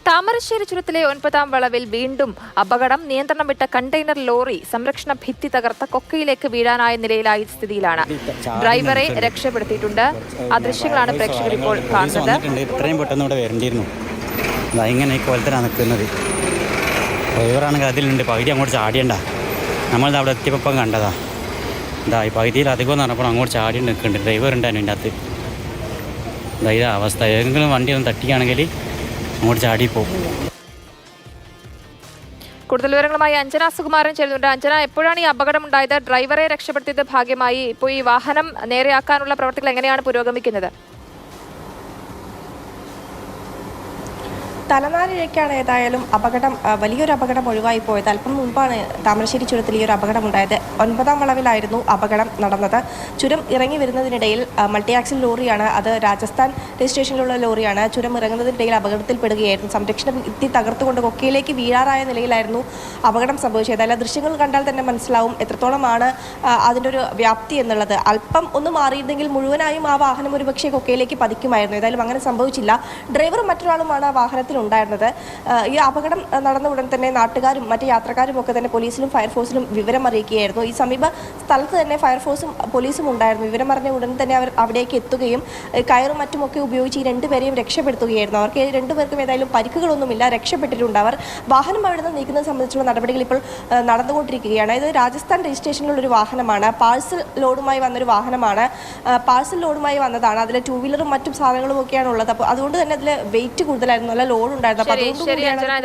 താമരശ്ശേരി ചുരത്തിലെ 9ാം വളവിൽ വീണ്ടും അപകടം. നിയന്ത്രണം വിട്ട കണ്ടെയ്നർ ലോറി സംരക്ഷണ ഭിത്തി തകർത്ത കൊക്കയിലേക്ക് വീഴാനായ നിലയിലായ സ്ഥിതിയിലാണ്. ഡ്രൈവറെ രക്ഷപ്പെടുത്തിയിട്ടുണ്ട്. ആ ദൃശ്യങ്ങളാണ് പ്രേക്ഷകർ ഇപ്പോൾ കാണുന്നത്. ഇത്രയും പെട്ടെന്ന് ഇവിടെ വരേണ്ടിയിരുന്നു. ഇങ്ങനെ കോലത്തിലാണ് നിൽക്കുന്നത്. ഡ്രൈവറാണെങ്കിൽ അതിലുണ്ട്. പകുതി അങ്ങോട്ട് ചാടിയണ്ട. നമ്മളത് അവിടെ എത്തിയപ്പം കണ്ടതാ. ഈ പകുതിയിൽ അധികം എന്ന് പറഞ്ഞപ്പോൾ അങ്ങോട്ട് ചാടി നിൽക്കുന്നുണ്ട്. ഡ്രൈവർ ഉണ്ടായിരുന്നു എൻ്റെ അകത്ത്. ഇതാ അവസ്ഥ. ഏതെങ്കിലും വണ്ടി ഒന്ന് തട്ടിക്കുകയാണെങ്കിൽ അങ്ങോട്ട് ചാടിപ്പോവും. കൂടുതൽ വിവരങ്ങളുമായി അഞ്ജന സുകുമാരൻ ചേരുന്നുണ്ട്. അഞ്ജന, എപ്പോഴാണ് ഈ അപകടം ഉണ്ടായത്? ഡ്രൈവറെ രക്ഷപ്പെടുത്തിയത് ഭാഗ്യമായി. ഇപ്പോൾ ഈ വാഹനം നേരെയാക്കാനുള്ള പ്രവർത്തികൾ എങ്ങനെയാണ് പുരോഗമിക്കുന്നത്? തലനാരിഴയ്ക്കാണ് ഏതായാലും വലിയൊരു അപകടം ഒഴിവായി പോയത്. അല്പം മുൻപാണ് താമരശ്ശേരി ചുരത്തിൽ ഈ ഒരു അപകടം ഉണ്ടായത്. 9ാം വളവിലായിരുന്നു അപകടം നടന്നത്. ചുരം ഇറങ്ങി വരുന്നതിനിടയിൽ മൾട്ടി ആക്സിൽ ലോറിയാണ്, അത് രാജസ്ഥാൻ രജിസ്ട്രേഷനിലുള്ള ലോറിയാണ്. ചുരം ഇറങ്ങുന്നതിനിടയിൽ അപകടത്തിൽപ്പെടുകയായിരുന്നു. സംരക്ഷണ ഭിത്തി തകർത്തുകൊണ്ട് കൊക്കയിലേക്ക് വീഴാറായ നിലയിലായിരുന്നു അപകടം സംഭവിച്ചത്. അല്ല, ദൃശ്യങ്ങൾ കണ്ടാൽ തന്നെ മനസ്സിലാവും എത്രത്തോളമാണ് അതിൻ്റെ ഒരു വ്യാപ്തി എന്നുള്ളത്. അല്പം ഒന്ന് മാറിയിരുന്നെങ്കിൽ മുഴുവനായും ആ വാഹനം ഒരുപക്ഷെ കൊക്കയിലേക്ക് പതിക്കുമായിരുന്നു. ഏതായാലും അങ്ങനെ സംഭവിച്ചില്ല. ഡ്രൈവറും മറ്റൊരാളുമാണ് ആ വാഹനത്തിൽ ഉണ്ടായിരുന്നത്. ഈ അപകടം നടന്ന ഉടൻ തന്നെ നാട്ടുകാരും മറ്റ് യാത്രക്കാരും ഒക്കെ തന്നെ പോലീസിലും ഫയർഫോഴ്സിലും വിവരം അറിയിക്കുകയായിരുന്നു. ഈ സമീപ സ്ഥലത്ത് തന്നെ ഫയർഫോഴ്സും പോലീസും ഉണ്ടായിരുന്നു. വിവരം അറിഞ്ഞ ഉടൻ തന്നെ അവർ അവിടേക്ക് എത്തുകയും കയറും മറ്റുമൊക്കെ ഉപയോഗിച്ച് ഈ രണ്ടുപേരെയും രക്ഷപ്പെടുത്തുകയായിരുന്നു. അവർക്ക് രണ്ടുപേർക്കും ഏതായാലും പരിക്കുകളൊന്നുമില്ല, രക്ഷപ്പെട്ടിട്ടുണ്ട്. അവർ വാഹനം അവിടെ നിന്ന് നീക്കുന്നത് സംബന്ധിച്ചുള്ള നടപടികൾ ഇപ്പോൾ നടന്നുകൊണ്ടിരിക്കുകയാണ്. ഇത് രാജസ്ഥാൻ രജിസ്ട്രേഷനിലുള്ള ഒരു വാഹനമാണ്. പാഴ്സൽ ലോഡുമായി വന്നൊരു വാഹനമാണ്. പാഴ്സൽ ലോഡുമായി വന്നതാണ്. അതിൽ 2 വീലറും മറ്റും സാധനങ്ങളും ഒക്കെയാണ് ഉള്ളത്. അപ്പോൾ അതുകൊണ്ട് തന്നെ അതിൽ വെയിറ്റ് കൂടുതലായിരുന്നു, അല്ല ലോഡ് ഉണ്ടായിരുന്നു. അപ്പോൾ അതുകൊണ്ട്